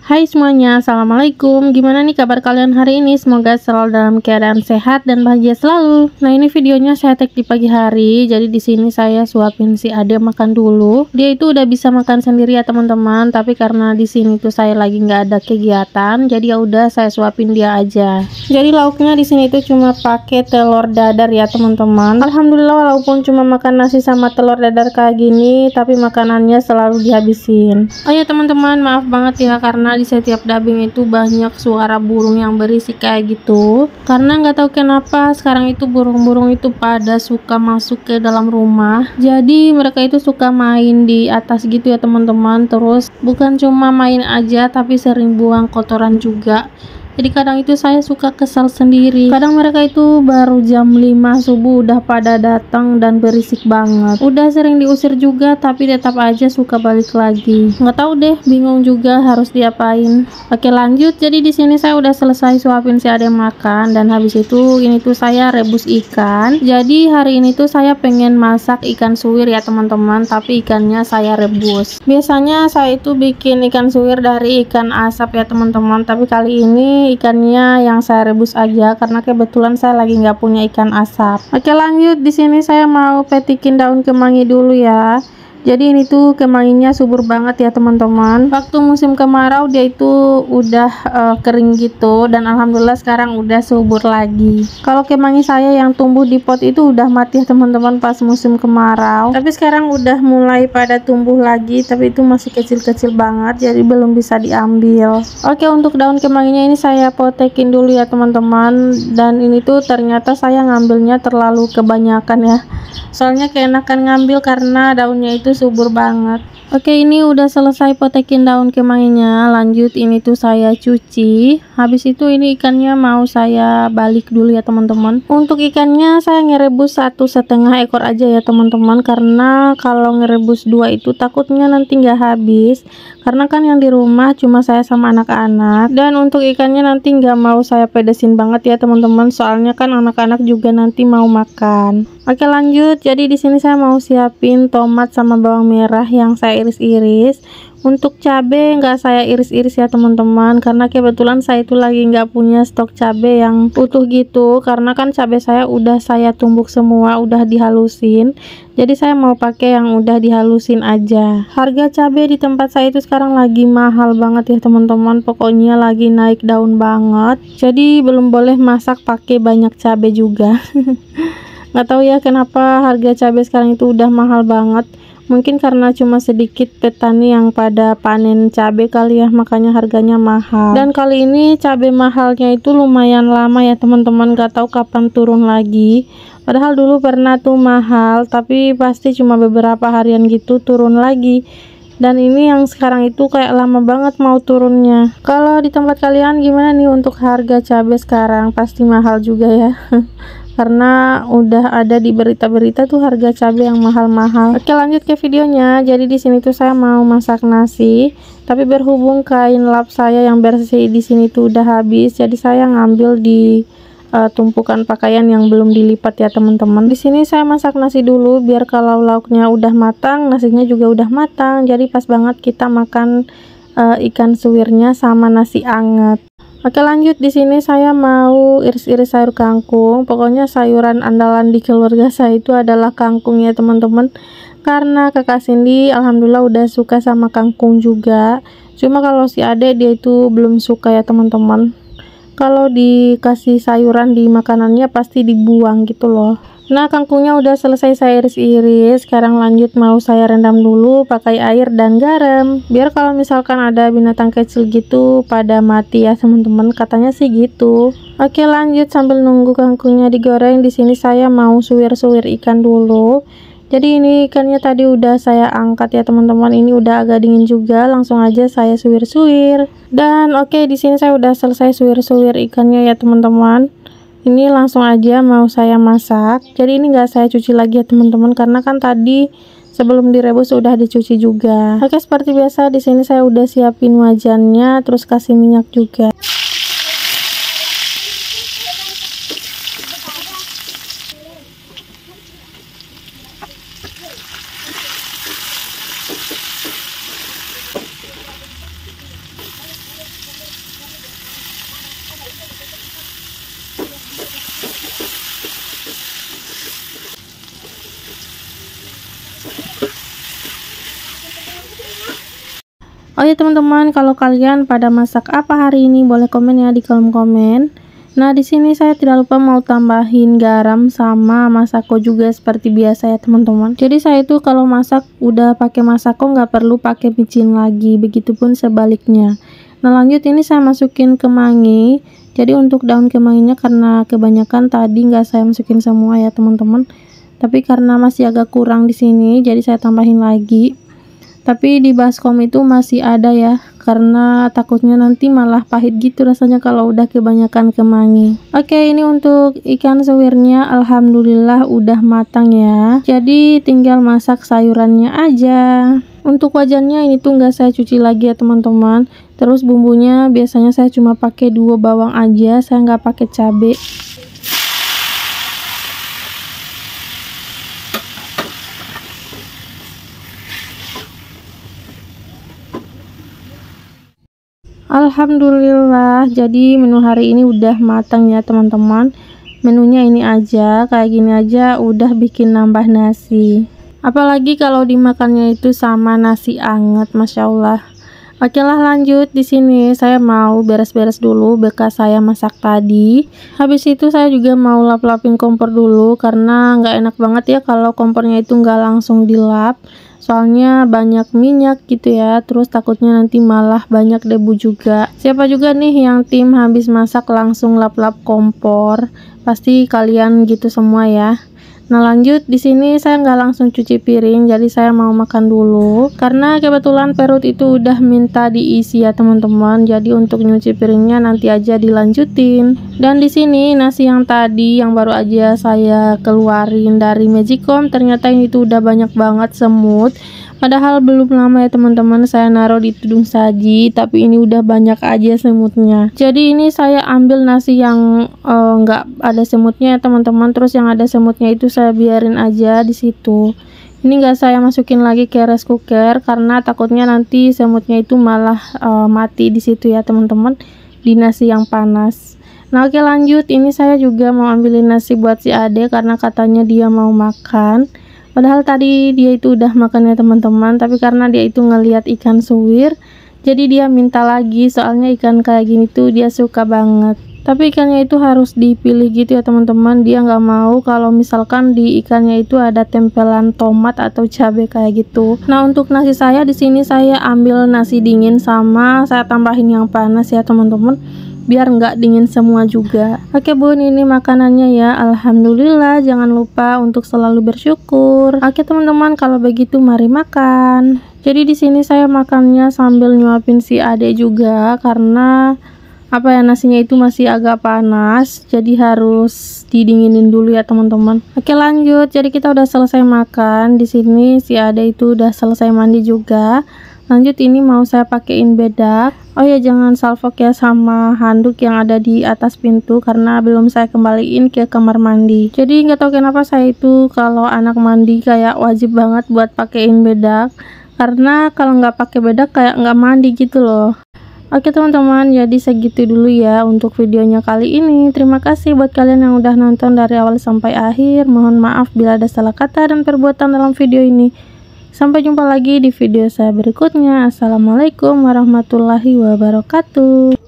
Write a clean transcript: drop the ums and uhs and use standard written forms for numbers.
Hai semuanya, assalamualaikum. Gimana nih kabar kalian hari ini? Semoga selalu dalam keadaan sehat dan bahagia selalu. Nah, ini videonya saya tag di pagi hari. Jadi di sini saya suapin si Ade makan dulu. Dia itu udah bisa makan sendiri ya teman-teman. Tapi karena di sini tuh saya lagi nggak ada kegiatan, jadi ya udah saya suapin dia aja. Jadi lauknya di sini tuh cuma pakai telur dadar ya teman-teman. Alhamdulillah walaupun cuma makan nasi sama telur dadar kayak gini, tapi makanannya selalu dihabisin. Oh ya teman-teman, maaf banget ya karena di setiap dubbing itu banyak suara burung yang berisik kayak gitu, karena nggak tahu kenapa sekarang itu burung-burung itu pada suka masuk ke dalam rumah. Jadi mereka itu suka main di atas gitu ya teman-teman. Terus bukan cuma main aja tapi sering buang kotoran juga. Jadi kadang itu saya suka kesal sendiri. Kadang mereka itu baru jam 5 subuh udah pada datang dan berisik banget. Udah sering diusir juga tapi tetap aja suka balik lagi. Nggak tahu deh, bingung juga harus diapain. Oke lanjut. Jadi di sini saya udah selesai suapin si Ade makan dan habis itu ini tuh saya rebus ikan. Jadi hari ini tuh saya pengen masak ikan suwir ya teman-teman, tapi ikannya saya rebus. Biasanya saya itu bikin ikan suwir dari ikan asap ya teman-teman, tapi kali ini ikannya yang saya rebus aja karena kebetulan saya lagi nggak punya ikan asap. Oke lanjut, di sini saya mau petikin daun kemangi dulu ya. Jadi ini tuh kemanginya subur banget ya teman-teman. Waktu musim kemarau dia itu udah kering gitu, dan alhamdulillah sekarang udah subur lagi. Kalau kemangi saya yang tumbuh di pot itu udah mati ya teman-teman pas musim kemarau. Tapi sekarang udah mulai pada tumbuh lagi, tapi itu masih kecil-kecil banget jadi belum bisa diambil. Oke, untuk daun kemanginya ini saya potekin dulu ya teman-teman. Dan ini tuh ternyata saya ngambilnya terlalu kebanyakan ya. Soalnya keenakan ngambil karena daunnya itu subur banget. Oke, ini udah selesai potekin daun kemanginya. Lanjut ini tuh saya cuci. Habis itu ini ikannya mau saya balik dulu ya teman-teman. Untuk ikannya saya ngerebus 1,5 ekor aja ya teman-teman, karena kalau ngerebus 2 itu takutnya nanti nggak habis. Karena kan yang di rumah cuma saya sama anak-anak. Dan untuk ikannya nanti nggak mau saya pedesin banget ya teman-teman, soalnya kan anak-anak juga nanti mau makan. Oke lanjut. Jadi di sini saya mau siapin tomat sama bawang merah yang saya iris-iris. Untuk cabai nggak saya iris-iris ya teman-teman, karena kebetulan saya itu lagi nggak punya stok cabai yang utuh gitu. Karena kan cabai saya udah saya tumbuk semua, udah dihalusin. Jadi saya mau pakai yang udah dihalusin aja. Harga cabai di tempat saya itu sekarang lagi mahal banget ya teman-teman. Pokoknya lagi naik daun banget. Jadi belum boleh masak pakai banyak cabai juga. Nggak tahu ya kenapa harga cabai sekarang itu udah mahal banget. Mungkin karena cuma sedikit petani yang pada panen cabai kali ya, makanya harganya mahal. Dan kali ini cabai mahalnya itu lumayan lama ya teman-teman, gak tahu kapan turun lagi. Padahal dulu pernah tuh mahal, tapi pasti cuma beberapa harian gitu turun lagi. Dan ini yang sekarang itu kayak lama banget mau turunnya. Kalau di tempat kalian gimana nih untuk harga cabai sekarang? Pasti mahal juga ya. Karena udah ada di berita-berita tuh harga cabai yang mahal-mahal. Oke lanjut ke videonya. Jadi di sini tuh saya mau masak nasi, tapi berhubung kain lap saya yang bersih di sini tuh udah habis, jadi saya ngambil di tumpukan pakaian yang belum dilipat ya teman-teman. Di sini saya masak nasi dulu biar kalau lauknya udah matang, nasinya juga udah matang. Jadi pas banget kita makan ikan suwirnya sama nasi anget. Oke lanjut, di sini saya mau iris-iris sayur kangkung. Pokoknya sayuran andalan di keluarga saya itu adalah kangkung ya teman-teman. Karena kakak Cindy alhamdulillah udah suka sama kangkung juga. Cuma kalau si Ade dia itu belum suka ya teman-teman. Kalau dikasih sayuran di makanannya pasti dibuang gitu loh. Nah kangkungnya udah selesai saya iris-iris. Sekarang lanjut mau saya rendam dulu pakai air dan garam, biar kalau misalkan ada binatang kecil gitu pada mati ya teman-teman, katanya sih gitu. Oke lanjut, sambil nunggu kangkungnya digoreng, di sini saya mau suwir-suwir ikan dulu. Jadi ini ikannya tadi udah saya angkat ya teman-teman, ini udah agak dingin juga, langsung aja saya suwir-suwir. Dan oke, di sini saya udah selesai suwir-suwir ikannya ya teman-teman. Ini langsung aja mau saya masak. Jadi ini nggak saya cuci lagi ya teman-teman, karena kan tadi sebelum direbus udah dicuci juga. Oke, seperti biasa di sini saya udah siapin wajannya, terus kasih minyak juga. Oh ya teman-teman, kalau kalian pada masak apa hari ini boleh komen ya di kolom komen. Nah, di sini saya tidak lupa mau tambahin garam sama masako juga seperti biasa ya teman-teman. Jadi saya itu kalau masak udah pakai masako, nggak perlu pakai micin lagi, begitupun sebaliknya. Nah, lanjut ini saya masukin kemangi. Jadi untuk daun kemanginya karena kebanyakan tadi nggak saya masukin semua ya teman-teman. Tapi karena masih agak kurang di sini, jadi saya tambahin lagi. Tapi di baskom itu masih ada ya, karena takutnya nanti malah pahit gitu rasanya kalau udah kebanyakan kemangi. Oke, ini untuk ikan suwirnya alhamdulillah udah matang ya. Jadi tinggal masak sayurannya aja. Untuk wajannya ini tuh nggak saya cuci lagi ya teman-teman. Terus bumbunya biasanya saya cuma pakai 2 bawang aja, saya nggak pakai cabai. Alhamdulillah, jadi menu hari ini udah matang ya teman-teman. Menunya ini aja, kayak gini aja udah bikin nambah nasi. Apalagi kalau dimakannya itu sama nasi anget, masya Allah. Oke lah, lanjut. Di sini saya mau beres-beres dulu bekas saya masak tadi. Habis itu saya juga mau lap-lapin kompor dulu karena nggak enak banget ya kalau kompornya itu nggak langsung dilap. Soalnya banyak minyak gitu ya, terus takutnya nanti malah banyak debu juga. Siapa juga nih yang tim habis masak langsung lap-lap kompor? Pasti kalian gitu semua ya. Nah, lanjut di sini saya nggak langsung cuci piring, jadi saya mau makan dulu karena kebetulan perut itu udah minta diisi ya teman-teman. Jadi untuk nyuci piringnya nanti aja dilanjutin. Dan di sini nasi yang tadi yang baru aja saya keluarin dari Magicom, ternyata ini tuh udah banyak banget semut. Padahal belum lama ya teman-teman saya naruh di tudung saji, tapi ini udah banyak aja semutnya. Jadi ini saya ambil nasi yang nggak ada semutnya ya teman-teman, terus yang ada semutnya itu saya biarin aja di situ. Ini nggak saya masukin lagi ke rice cooker karena takutnya nanti semutnya itu malah mati di situ ya teman-teman, di nasi yang panas. Nah, oke lanjut, ini saya juga mau ambilin nasi buat si Ade karena katanya dia mau makan. Padahal tadi dia itu udah makan ya teman-teman, tapi karena dia itu ngelihat ikan suwir, jadi dia minta lagi, soalnya ikan kayak gini tuh dia suka banget. Tapi ikannya itu harus dipilih gitu ya teman-teman, dia nggak mau kalau misalkan di ikannya itu ada tempelan tomat atau cabai kayak gitu. Nah, untuk nasi saya di sini saya ambil nasi dingin sama saya tambahin yang panas ya teman-teman, biar nggak dingin semua juga. Oke bun, ini makanannya ya, alhamdulillah. Jangan lupa untuk selalu bersyukur. Oke teman-teman, kalau begitu mari makan. Jadi di sini saya makannya sambil nyuapin si Ade juga karena apa ya, nasinya itu masih agak panas, jadi harus didinginin dulu ya teman-teman. Oke lanjut, jadi kita udah selesai makan. Di sini si Ade itu udah selesai mandi juga. Lanjut, ini mau saya pakein bedak. Oh ya, jangan salvok ya sama handuk yang ada di atas pintu karena belum saya kembaliin ke kamar mandi. Jadi nggak tahu kenapa saya itu kalau anak mandi kayak wajib banget buat pakein bedak, karena kalau nggak pakai bedak kayak nggak mandi gitu loh. Oke teman-teman, jadi segitu dulu ya untuk videonya kali ini. Terima kasih buat kalian yang udah nonton dari awal sampai akhir. Mohon maaf bila ada salah kata dan perbuatan dalam video ini. Sampai jumpa lagi di video saya berikutnya. Assalamualaikum warahmatullahi wabarakatuh.